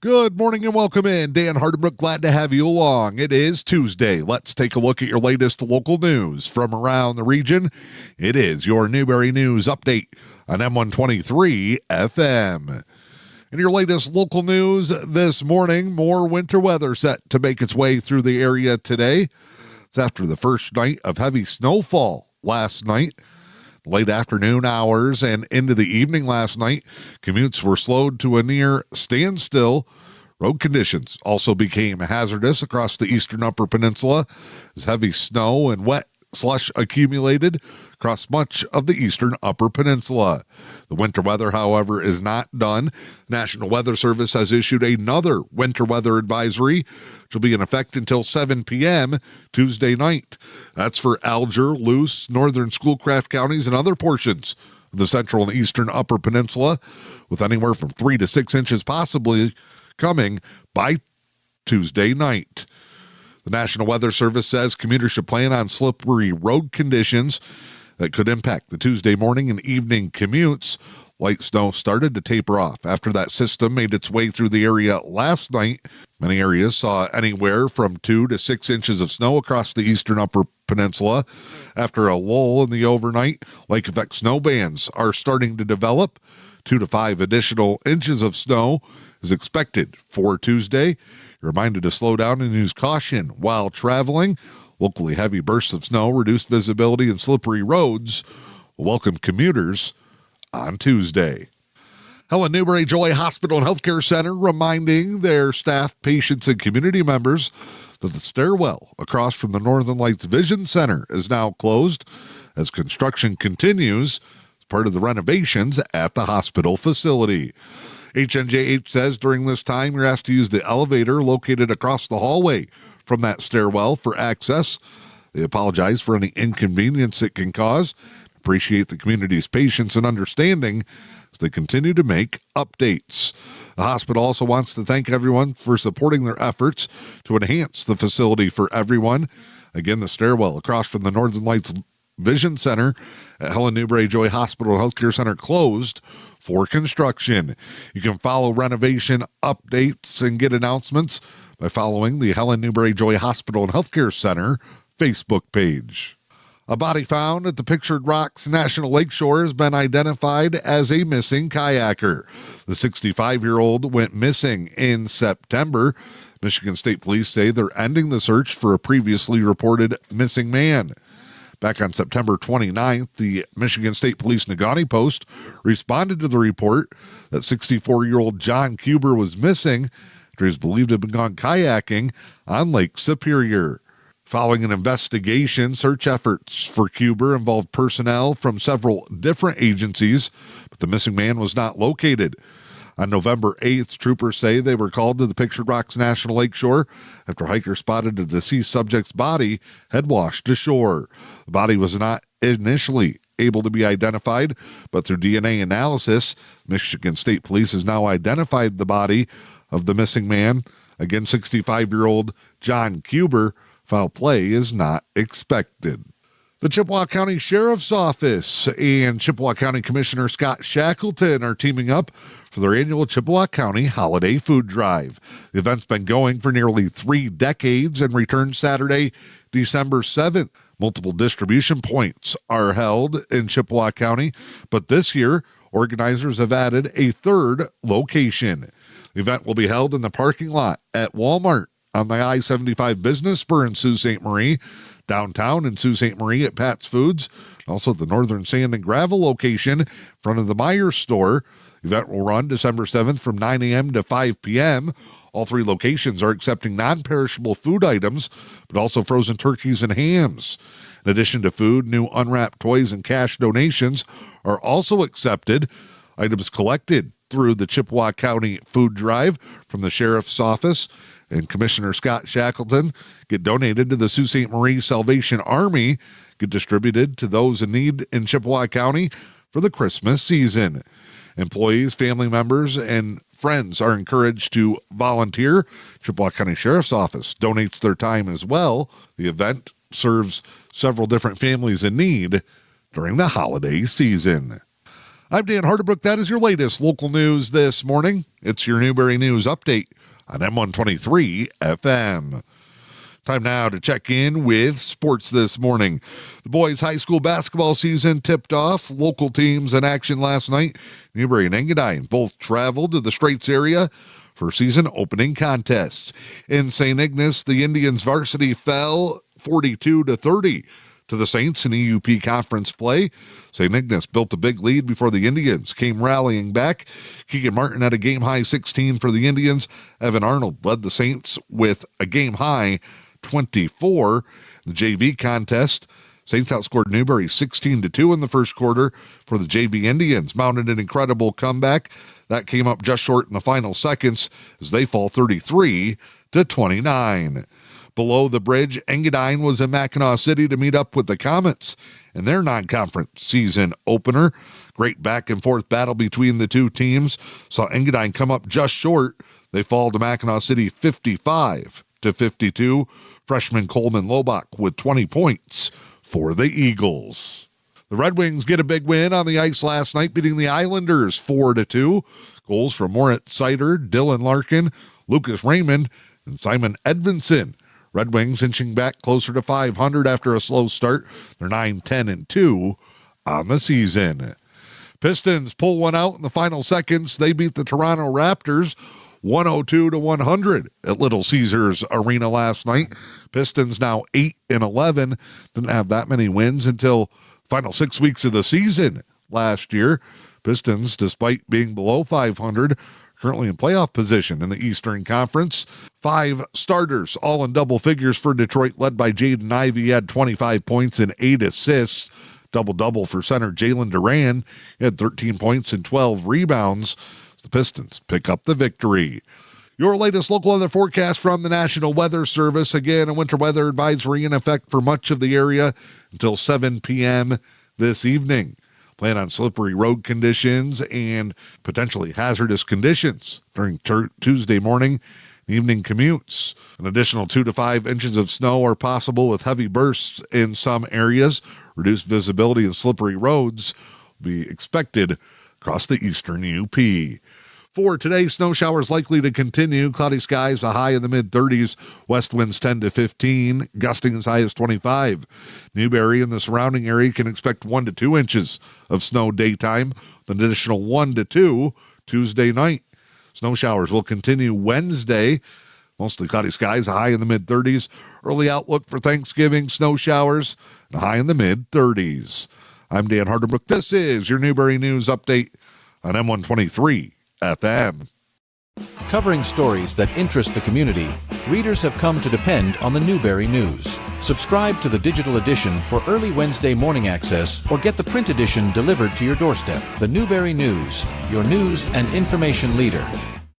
Good morning and welcome in. Dan Hardenbrook, glad to have you along. It is Tuesday. Let's take a look at your latest local news from around the region. It is your Newberry News Update on M123 FM. In your latest local news this morning, more winter weather set to make its way through the area today. It's after the first night of heavy snowfall last night. Late afternoon hours and into the evening last night, commutes were slowed to a near standstill. Road conditions also became hazardous across the eastern upper peninsula as heavy snow and wet slush accumulated across much of the eastern upper peninsula. The winter weather, however, is not done. National Weather Service has issued another winter weather advisory, which will be in effect until 7 p.m. Tuesday night. That's for Alger, Luce, northern Schoolcraft counties, and other portions of the central and eastern upper peninsula, with anywhere from 3 to 6 inches possibly coming by Tuesday night. The National Weather Service says commuters should plan on slippery road conditions that could impact the Tuesday morning and evening commutes. Light snow started to taper off after that system made its way through the area last night. Many areas saw anywhere from 2 to 6 inches of snow across the eastern upper peninsula. After a lull in the overnight, lake effect snow bands are starting to develop. 2 to 5 additional inches of snow is expected for Tuesday. You're reminded to slow down and use caution while traveling. Locally heavy bursts of snow, reduced visibility, and slippery roads will welcome commuters on Tuesday. Helen Newberry Joy Hospital and Healthcare Center reminding their staff, patients, and community members that the stairwell across from the Northern Lights Vision Center is now closed as construction continues as part of the renovations at the hospital facility. HNJH says during this time you're asked to use the elevator located across the hallway from that stairwell for access. They apologize for any inconvenience it can cause. Appreciate the community's patience and understanding as they continue to make updates. The hospital also wants to thank everyone for supporting their efforts to enhance the facility for everyone. Again, the stairwell across from the Northern Lights Vision Center at Helen Newberry Joy Hospital and Healthcare Center closed for construction. You can follow renovation updates and get announcements by following the Helen Newberry Joy Hospital and Healthcare Center Facebook page. A body found at the Pictured Rocks National Lakeshore has been identified as a missing kayaker. The 65-year-old went missing in September. Michigan State Police say they're ending the search for a previously reported missing man. Back on September 29th, the Michigan State Police Negaunee Post responded to the report that 64-year-old John Kuber was missing after he is believed to have been gone kayaking on Lake Superior. Following an investigation, search efforts for Kuber involved personnel from several different agencies, but the missing man was not located. On November 8th, troopers say they were called to the Pictured Rocks National Lakeshore after hikers spotted a deceased subject's body had washed ashore. The body was not initially able to be identified, but through DNA analysis, Michigan State Police has now identified the body of the missing man. Again, 65-year-old John Kuber. Foul play is not expected. The Chippewa County Sheriff's Office and Chippewa County Commissioner Scott Shackleton are teaming up for their annual Chippewa County Holiday Food Drive. The event's been going for nearly 3 decades and returns Saturday, December 7th. Multiple distribution points are held in Chippewa County, but this year, organizers have added a third location. The event will be held in the parking lot at Walmart on the I-75 Business Spur in Sault Ste. Marie, downtown in Sault Ste. Marie at Pat's Foods, also at the Northern Sand and Gravel location in front of the Myers store. The event will run December 7th from 9 a.m. to 5 p.m. All 3 locations are accepting non-perishable food items, but also frozen turkeys and hams. In addition to food, new unwrapped toys and cash donations are also accepted. Items collected through the Chippewa County Food Drive from the Sheriff's Office and Commissioner Scott Shackleton get donated to the Sault Ste. Marie Salvation Army, get distributed to those in need in Chippewa County for the Christmas season. Employees, family members, and friends are encouraged to volunteer. Chippewa County Sheriff's Office donates their time as well. The event serves several different families in need during the holiday season. I'm Dan Hardebrook. That is your latest local news this morning. It's your Newberry News Update on M123 FM. Time now to check in with sports this morning. The boys' high school basketball season tipped off. Local teams in action last night. Newberry and Engadine both traveled to the Straits area for season opening contests. In St. Ignace, the Indians varsity fell 42-30 to the Saints in EUP conference play. St. Ignace built a big lead before the Indians came rallying back. Keegan Martin had a game-high 16 for the Indians. Evan Arnold led the Saints with a game-high 24. The JV contest, Saints outscored Newberry 16-2 in the first quarter for the JV Indians. Mounted an incredible comeback. That came up just short in the final seconds as they fall 33-29. Below the bridge, Engadine was in Mackinac City to meet up with the Comets in their non-conference season opener. Great back-and-forth battle between the two teams saw Engadine come up just short. They fall to Mackinac City 55-52. Freshman Coleman Lobach with 20 points for the Eagles. The Red Wings get a big win on the ice last night, beating the Islanders 4-2. Goals from Moritz Sider, Dylan Larkin, Lucas Raymond, and Simon Edvinson. Red Wings inching back closer to 500 after a slow start. They're 9-10-2 on the season. Pistons pull one out in the final seconds. They beat the Toronto Raptors 102-100 at Little Caesars Arena last night. Pistons now 8-11. Didn't have that many wins until final 6 weeks of the season last year. Pistons, despite being below 500, currently in playoff position in the Eastern Conference. 5 starters, all in double figures for Detroit, led by Jaden Ivey. He had 25 points and 8 assists. Double-double for center Jalen Duran. He had 13 points and 12 rebounds. The Pistons pick up the victory. Your latest local weather forecast from the National Weather Service. Again, a winter weather advisory in effect for much of the area until 7 p.m. this evening. Plan on slippery road conditions and potentially hazardous conditions during Tuesday morning and evening commutes. An additional 2 to 5 inches of snow are possible with heavy bursts in some areas. Reduced visibility and slippery roads will be expected across the eastern UP. For today, snow showers likely to continue. Cloudy skies, a high in the mid-30s. West winds 10 to 15, gusting as high as 25. Newberry and the surrounding area can expect 1 to 2 inches of snow daytime, with an additional 1 to 2 Tuesday night. Snow showers will continue Wednesday. Mostly cloudy skies, a high in the mid-30s. Early outlook for Thanksgiving, snow showers, and a high in the mid-30s. I'm Dan Hardebrook. This is your Newberry News Update on M123 FM. Covering stories that interest the community, readers have come to depend on the Newberry News. Subscribe to the digital edition for early Wednesday morning access or get the print edition delivered to your doorstep. The Newberry News, your news and information leader.